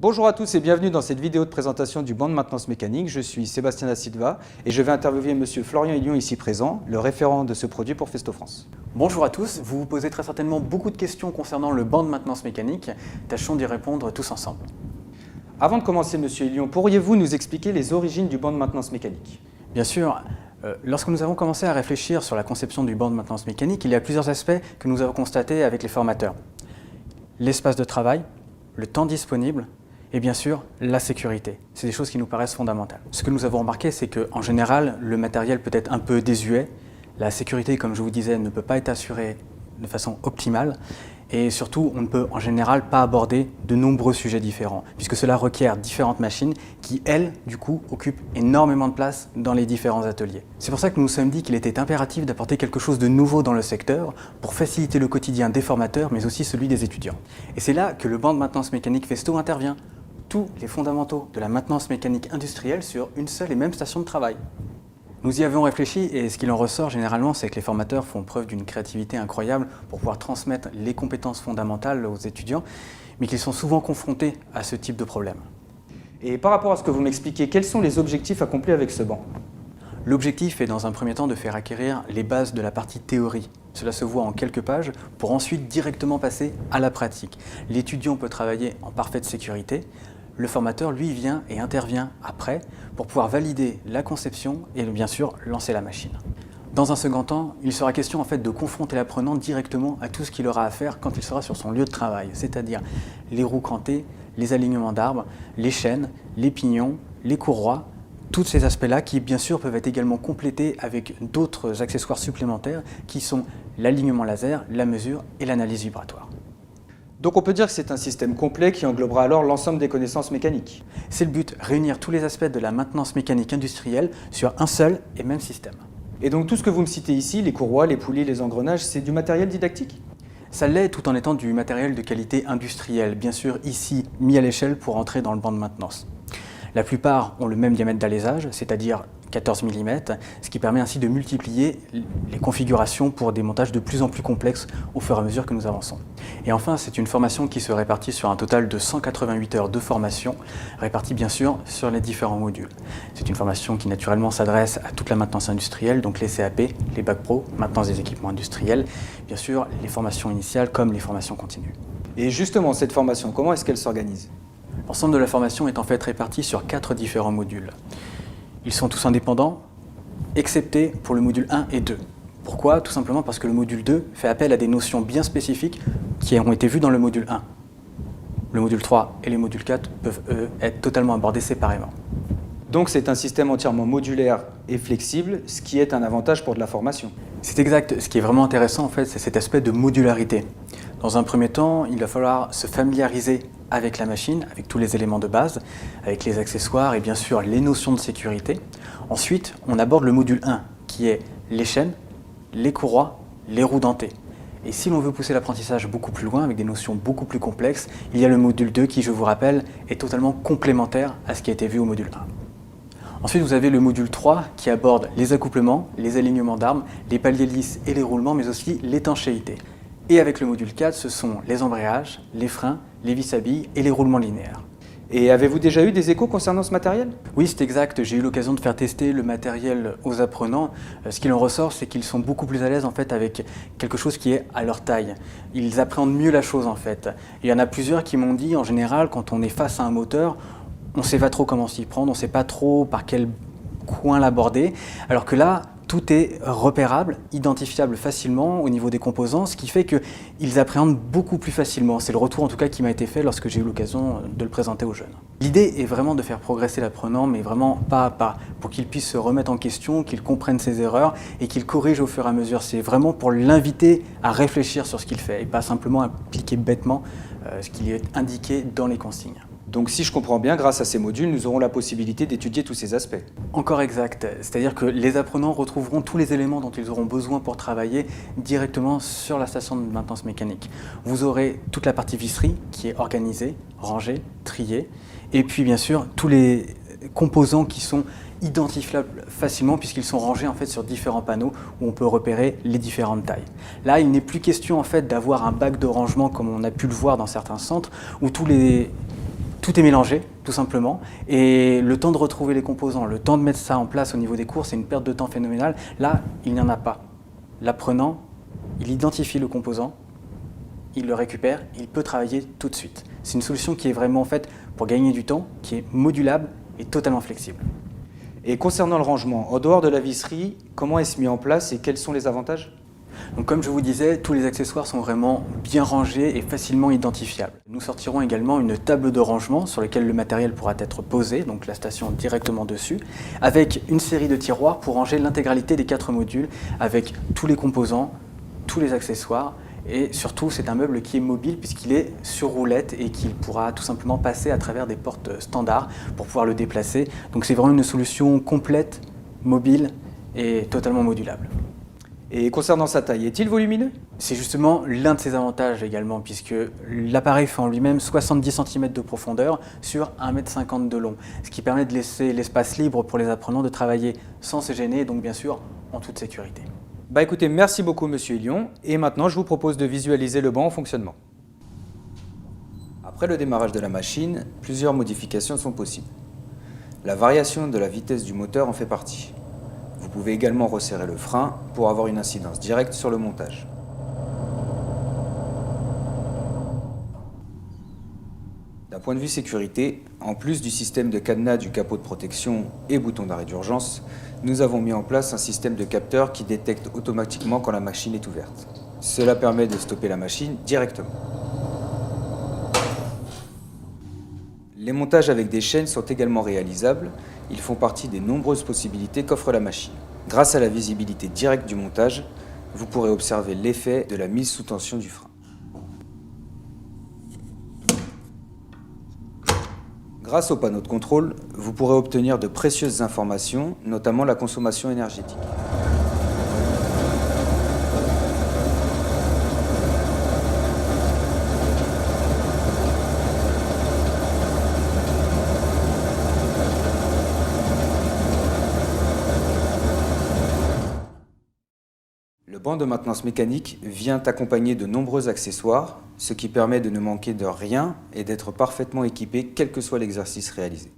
Bonjour à tous et bienvenue dans cette vidéo de présentation du banc de maintenance mécanique. Je suis Sébastien Da Silva et je vais interviewer Monsieur Florian Hélion ici présent, le référent de ce produit pour Festo France. Bonjour à tous, vous vous posez très certainement beaucoup de questions concernant le banc de maintenance mécanique. Tâchons d'y répondre tous ensemble. Avant de commencer Monsieur Hélion, pourriez-vous nous expliquer les origines du banc de maintenance mécanique? Bien sûr, lorsque nous avons commencé à réfléchir sur la conception du banc de maintenance mécanique, il y a plusieurs aspects que nous avons constatés avec les formateurs. L'espace de travail, le temps disponible, et bien sûr, la sécurité. C'est des choses qui nous paraissent fondamentales. Ce que nous avons remarqué, c'est qu'en général, le matériel peut être un peu désuet. La sécurité, comme je vous disais, ne peut pas être assurée de façon optimale. Et surtout, on ne peut en général pas aborder de nombreux sujets différents, puisque cela requiert différentes machines qui, elles, du coup, occupent énormément de place dans les différents ateliers. C'est pour ça que nous nous sommes dit qu'il était impératif d'apporter quelque chose de nouveau dans le secteur pour faciliter le quotidien des formateurs, mais aussi celui des étudiants. Et c'est là que le banc de maintenance mécanique Festo intervient. Tous les fondamentaux de la maintenance mécanique industrielle sur une seule et même station de travail. Nous y avons réfléchi et ce qu'il en ressort généralement, c'est que les formateurs font preuve d'une créativité incroyable pour pouvoir transmettre les compétences fondamentales aux étudiants, mais qu'ils sont souvent confrontés à ce type de problème. Et par rapport à ce que vous m'expliquez, quels sont les objectifs accomplis avec ce banc? L'objectif est dans un premier temps de faire acquérir les bases de la partie théorie. Cela se voit en quelques pages pour ensuite directement passer à la pratique. L'étudiant peut travailler en parfaite sécurité. Le formateur, lui, vient et intervient après pour pouvoir valider la conception et bien sûr lancer la machine. Dans un second temps, il sera question en fait de confronter l'apprenant directement à tout ce qu'il aura à faire quand il sera sur son lieu de travail, c'est-à-dire les roues crantées, les alignements d'arbres, les chaînes, les pignons, les courroies, tous ces aspects-là qui bien sûr peuvent être également complétés avec d'autres accessoires supplémentaires qui sont l'alignement laser, la mesure et l'analyse vibratoire. Donc on peut dire que c'est un système complet qui englobera alors l'ensemble des connaissances mécaniques. C'est le but, réunir tous les aspects de la maintenance mécanique industrielle sur un seul et même système. Et donc tout ce que vous me citez ici, les courroies, les poulies, les engrenages, c'est du matériel didactique? Ça l'est tout en étant du matériel de qualité industrielle, bien sûr ici mis à l'échelle pour entrer dans le banc de maintenance. La plupart ont le même diamètre d'alésage, c'est-à-dire 14 mm, ce qui permet ainsi de multiplier les configurations pour des montages de plus en plus complexes au fur et à mesure que nous avançons. Et enfin, c'est une formation qui se répartit sur un total de 188 heures de formation, répartie bien sûr sur les différents modules. C'est une formation qui naturellement s'adresse à toute la maintenance industrielle, donc les CAP, les bacs pro, maintenance des équipements industriels, bien sûr les formations initiales comme les formations continues. Et justement, cette formation, comment est-ce qu'elle s'organise? L'ensemble de la formation est en fait réparti sur 4 différents modules. Ils sont tous indépendants, excepté pour le module 1 et 2. Pourquoi? Tout simplement parce que le module 2 fait appel à des notions bien spécifiques qui ont été vues dans le module 1. Le module 3 et les modules 4 peuvent, eux, être totalement abordés séparément. Donc c'est un système entièrement modulaire et flexible, ce qui est un avantage pour de la formation. C'est exact. Ce qui est vraiment intéressant, en fait, c'est cet aspect de modularité. Dans un premier temps, il va falloir se familiariser avec la machine, avec tous les éléments de base, avec les accessoires et bien sûr les notions de sécurité. Ensuite, on aborde le module 1, qui est les chaînes, les courroies, les roues dentées. Et si l'on veut pousser l'apprentissage beaucoup plus loin, avec des notions beaucoup plus complexes, il y a le module 2 qui, je vous rappelle, est totalement complémentaire à ce qui a été vu au module 1. Ensuite, vous avez le module 3 qui aborde les accouplements, les alignements d'armes, les paliers lisses et les roulements, mais aussi l'étanchéité. Et avec le module 4, ce sont les embrayages, les freins, les vis à billes et les roulements linéaires. Et avez-vous déjà eu des échos concernant ce matériel? Oui, c'est exact. J'ai eu l'occasion de faire tester le matériel aux apprenants. Ce qu'il en ressort, c'est qu'ils sont beaucoup plus à l'aise en fait avec quelque chose qui est à leur taille. Ils appréhendent mieux la chose en fait. Il y en a plusieurs qui m'ont dit, en général, quand on est face à un moteur, on ne sait pas trop comment s'y prendre, on ne sait pas trop par quel coin l'aborder. Alors que là, tout est repérable, identifiable facilement au niveau des composants, ce qui fait qu'ils appréhendent beaucoup plus facilement. C'est le retour en tout cas qui m'a été fait lorsque j'ai eu l'occasion de le présenter aux jeunes. L'idée est vraiment de faire progresser l'apprenant, mais vraiment pas à pas, pour qu'il puisse se remettre en question, qu'il comprenne ses erreurs et qu'il corrige au fur et à mesure. C'est vraiment pour l'inviter à réfléchir sur ce qu'il fait et pas simplement appliquer bêtement ce qui est indiqué dans les consignes. Donc si je comprends bien, grâce à ces modules, nous aurons la possibilité d'étudier tous ces aspects. Encore exact, c'est-à-dire que les apprenants retrouveront tous les éléments dont ils auront besoin pour travailler directement sur la station de maintenance mécanique. Vous aurez toute la partie visserie qui est organisée, rangée, triée, et puis bien sûr tous les composants qui sont identifiables facilement puisqu'ils sont rangés en fait sur différents panneaux où on peut repérer les différentes tailles. Là, il n'est plus question en fait d'avoir un bac de rangement comme on a pu le voir dans certains centres où tous les Tout est mélangé, tout simplement, et le temps de retrouver les composants, le temps de mettre ça en place au niveau des cours, c'est une perte de temps phénoménale. Là, il n'y en a pas. L'apprenant, il identifie le composant, il le récupère, il peut travailler tout de suite. C'est une solution qui est vraiment faite pour gagner du temps, qui est modulable et totalement flexible. Et concernant le rangement, en dehors de la visserie, comment est-ce mis en place et quels sont les avantages? Donc comme je vous disais, tous les accessoires sont vraiment bien rangés et facilement identifiables. Nous sortirons également une table de rangement sur laquelle le matériel pourra être posé, donc la station directement dessus, avec une série de tiroirs pour ranger l'intégralité des 4 modules, avec tous les composants, tous les accessoires, et surtout c'est un meuble qui est mobile puisqu'il est sur roulette et qu'il pourra tout simplement passer à travers des portes standards pour pouvoir le déplacer. Donc c'est vraiment une solution complète, mobile et totalement modulable. Et concernant sa taille, est-il volumineux? C'est justement l'un de ses avantages également, puisque l'appareil fait en lui-même 70 cm de profondeur sur 1,50 m de long, ce qui permet de laisser l'espace libre pour les apprenants de travailler sans se gêner, et donc bien sûr en toute sécurité. Bah écoutez, merci beaucoup Monsieur Elion, et maintenant je vous propose de visualiser le banc en fonctionnement. Après le démarrage de la machine, plusieurs modifications sont possibles. La variation de la vitesse du moteur en fait partie. Vous pouvez également resserrer le frein pour avoir une incidence directe sur le montage. D'un point de vue sécurité, en plus du système de cadenas du capot de protection et bouton d'arrêt d'urgence, nous avons mis en place un système de capteurs qui détecte automatiquement quand la machine est ouverte. Cela permet de stopper la machine directement. Les montages avec des chaînes sont également réalisables. Ils font partie des nombreuses possibilités qu'offre la machine. Grâce à la visibilité directe du montage, vous pourrez observer l'effet de la mise sous tension du frein. Grâce au panneau de contrôle, vous pourrez obtenir de précieuses informations, notamment la consommation énergétique. Le banc de maintenance mécanique vient accompagné de nombreux accessoires, ce qui permet de ne manquer de rien et d'être parfaitement équipé quel que soit l'exercice réalisé.